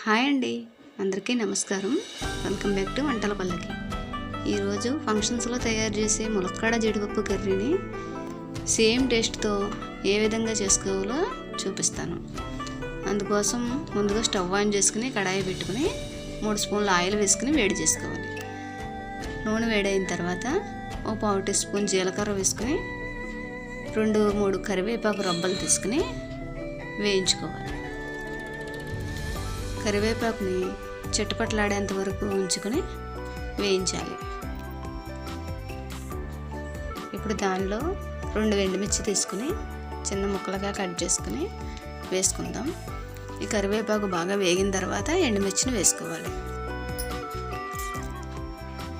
Hi అండి, అందరికీ నమస్కారం. వెల్కమ్ బ్యాక్ టు వంటల పల్లకి. ఈరోజు ఫంక్షన్స్లో తయారు చేసే ములక్కాడ జీడిపప్పు కర్రీని సేమ్ టేస్ట్తో ఏ విధంగా చేసుకోవాలో చూపిస్తాను. అందుకోసం ముందుగా స్టవ్ ఆన్ చేసుకుని కడాయి పెట్టుకుని 3 స్పూన్ల ఆయిల్ వేసుకుని వేడి చేసుకోవాలి. నూనె వేడైన తర్వాత ఒక 1/2 టీ స్పూన్ జీలకర్ర వేసుకుని 2-3 కరివేపాకు రబ్బలు తీసుకుని వేయించుకోవాలి. కరివేపాకుని చిట్టపట్లాడేంత వరకు ఉంచుకొని వేయించాలి. ఇప్పుడు దానిలో 2 ఎండుమిర్చి తీసుకుని చిన్న ముక్కలుగా కట్ చేసుకుని వేసుకుందాం. ఈ కరివేపాకు బాగా వేగిన తర్వాత ఎండుమిర్చిని వేసుకోవాలి.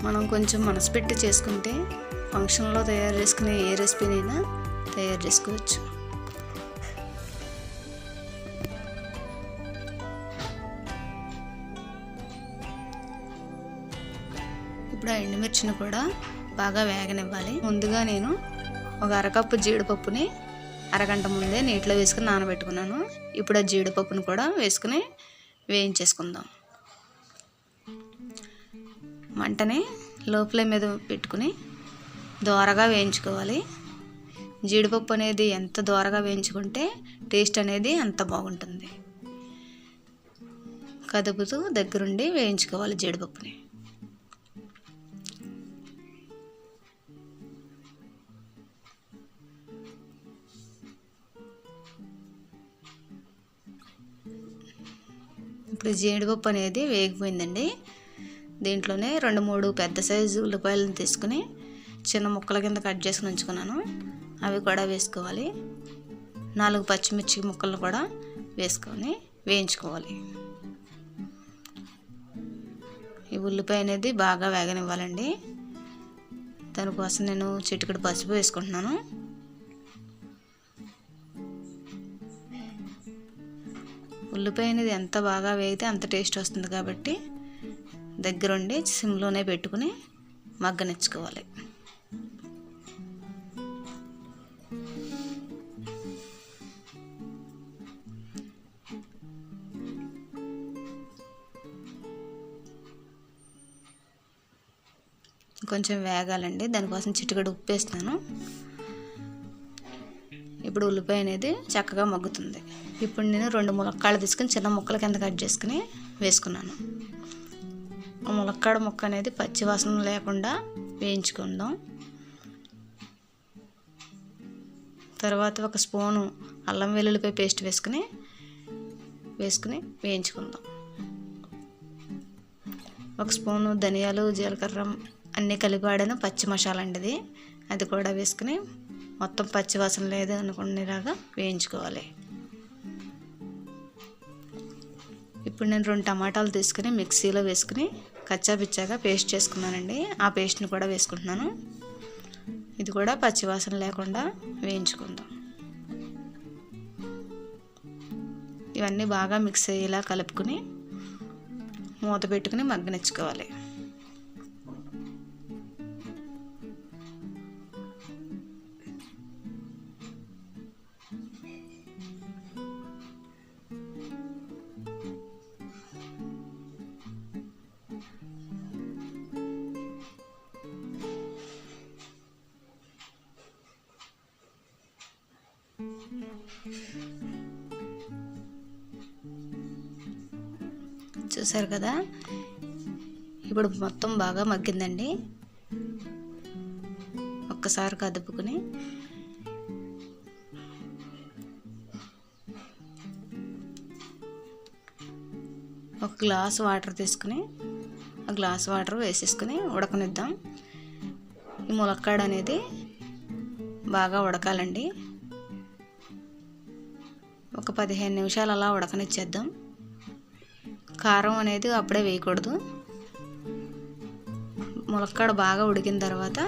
మనం కొంచెం మనసు పెట్టి చేసుకుంటే ఫంక్షన్లో తయారు చేసుకునే ఏ రెసిపీనైనా తయారు చేసుకోవచ్చు. ఇప్పుడు ఆ ఎండుమిర్చిని కూడా బాగా వేగనివ్వాలి. ముందుగా నేను ఒక అరకప్పు జీడిపప్పుని అరగంట ముందే నీటిలో వేసుకుని నానబెట్టుకున్నాను. ఇప్పుడు ఆ జీడిపప్పును కూడా వేసుకుని వేయించేసుకుందాం. మంటని లో ఫ్లేమ్ మీద పెట్టుకుని దోరగా వేయించుకోవాలి. జీడిపప్పు అనేది ఎంత దోరగా వేయించుకుంటే టేస్ట్ అనేది అంత బాగుంటుంది. కదుపుతూ దగ్గరుండి వేయించుకోవాలి జీడిపప్పుని. ఇప్పుడు జీడిపప్పు అనేది వేగిపోయిందండి. దీంట్లోనే 2-3 పెద్ద సైజు ఉల్లిపాయలను తీసుకుని చిన్న ముక్కల కింద కట్ చేసుకుని ఉంచుకున్నాను. అవి కూడా వేసుకోవాలి. 4 పచ్చిమిర్చి ముక్కలు కూడా వేసుకొని వేయించుకోవాలి. ఈ ఉల్లిపాయ అనేది బాగా వేగనివ్వాలండి. దానికోసం నేను చిటికెడు పసుపు వేసుకుంటున్నాను. ఉల్లిపాయ అనేది ఎంత బాగా వేగితే అంత టేస్ట్ వస్తుంది కాబట్టి దగ్గరుండి సిమ్లోనే పెట్టుకుని మగ్గనిచ్చుకోవాలి. కొంచెం వేగాలండి, దానికోసం చిటికెడు ఉప్పు వేస్తున్నాను. ఇప్పుడు ఉల్లిపాయ అనేది చక్కగా మగ్గుతుంది. ఇప్పుడు నేను 2 ములక్కాడలు తీసుకుని చిన్న ముక్కల కింద కట్ చేసుకుని వేసుకున్నాను. ఆ ములక్కాడ ముక్క అనేది పచ్చి వాసన లేకుండా వేయించుకుందాం. తర్వాత 1 స్పూను అల్లం వెల్లుల్లిపాయ పేస్ట్ వేసుకుని వేయించుకుందాం. 1 స్పూను ధనియాలు జీలకర్ర అన్నీ కలిపి వాడాను పచ్చి మసాలా అండి. అది కూడా వేసుకుని మొత్తం పచ్చి వాసన లేదు అనుకునేలాగా వేయించుకోవాలి. ఇప్పుడు నేను 2 టమాటాలు తీసుకుని మిక్సీలో వేసుకుని కచ్చా పిచ్చాగా పేస్ట్ చేసుకున్నానండి. ఆ పేస్ట్ని కూడా వేసుకుంటున్నాను. ఇది కూడా పచ్చి వాసన లేకుండా వేయించుకుందాం. ఇవన్నీ బాగా మిక్స్ అయ్యేలా కలుపుకొని మూత పెట్టుకుని మగ్గనిచ్చుకోవాలి. చూసారు కదా, ఇప్పుడు మొత్తం బాగా మగ్గిందండి. ఒక్కసారి కదుపుకుని ఒక గ్లాస్ వాటర్ తీసుకుని ఆ గ్లాస్ వాటర్ వేసేసుకుని ఉడకనిద్దాం. ఈ ములక్కాడ అనేది బాగా ఉడకాలండి. ఒక 15 నిమిషాలు అలా ఉడకనిచ్చేద్దాం. కారం అనేది అప్పుడే వేయకూడదు. ములక్కాడ బాగా ఉడికిన తర్వాత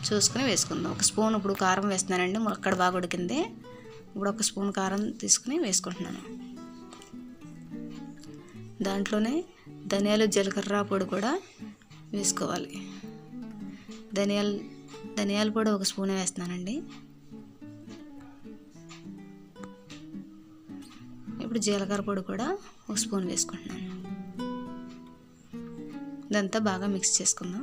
చూసుకుని వేసుకుందాం. 1 స్పూన్ ఇప్పుడు కారం వేస్తున్నానండి. ములక్కాడ బాగా ఉడికింది. ఇప్పుడు 1 స్పూన్ కారం తీసుకుని వేసుకుంటున్నాను. దాంట్లోనే ధనియాలు జీలకర్ర పొడి కూడా వేసుకోవాలి. ధనియాల పొడి 1 స్పూన్ వేస్తున్నానండి. ఇప్పుడు జీలకర్ర పొడి కూడా 1 స్పూన్ వేసుకుంటున్నాను. ఇదంతా బాగా మిక్స్ చేసుకుందాం.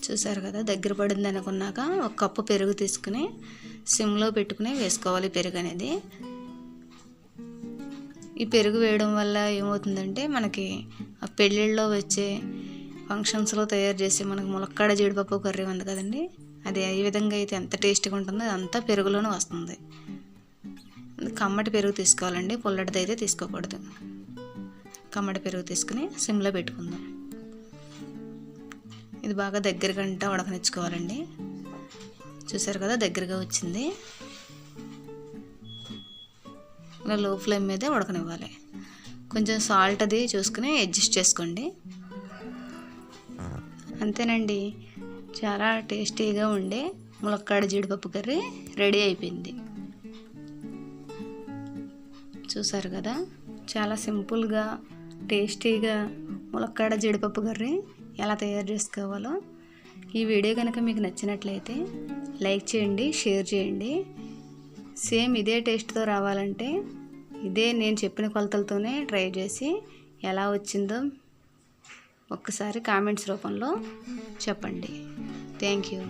చూసారు కదా, దగ్గర పడింది అనుకున్నాక 1 కప్పు పెరుగు తీసుకుని సిమ్లో పెట్టుకుని వేసుకోవాలి పెరుగు అనేది. ఈ పెరుగు వేయడం వల్ల ఏమవుతుందంటే మనకి ఆ పెళ్ళిళ్ళలో వచ్చే ఫంక్షన్స్లో తయారు చేసే మనకి ములక్కాడ జీడిపప్పు కర్రీ ఉంది కదండి, అది ఏ విధంగా అయితే ఎంత టేస్టీగా ఉంటుందో అదంతా పెరుగులోనే వస్తుంది. కమ్మటి పెరుగు తీసుకోవాలండి, పుల్లటిది అయితే తీసుకోకూడదు. కమ్మటి పెరుగు తీసుకుని సిమ్లో పెట్టుకుందాం. ఇది బాగా దగ్గర గంట ఉడకనిచ్చుకోవాలండి. చూసారు కదా, దగ్గరగా వచ్చింది. ఇలా లో ఫ్లేమ్ మీదే ఉడకనివ్వాలి. కొంచెం సాల్ట్ అది చూసుకుని అడ్జస్ట్ చేసుకోండి. అంతేనండి, చాలా టేస్టీగా ఉండే ములక్కాడ జీడిపప్పు కర్రీ రెడీ అయిపోయింది. చూసారు కదా, చాలా సింపుల్గా టేస్టీగా ములక్కాడ జీడిపప్పు కర్రీ ఎలా తయారు చేసుకోవాలో. ఈ వీడియో కనుక మీకు నచ్చినట్లయితే లైక్ చేయండి, షేర్ చేయండి. సేమ్ ఇదే టేస్ట్తో రావాలంటే ఇదే నేను చెప్పిన కొలతలతోనే ట్రై చేసి ఎలా వచ్చిందో ఒక్కసారి కామెంట్స్ రూపంలో చెప్పండి. Thank you.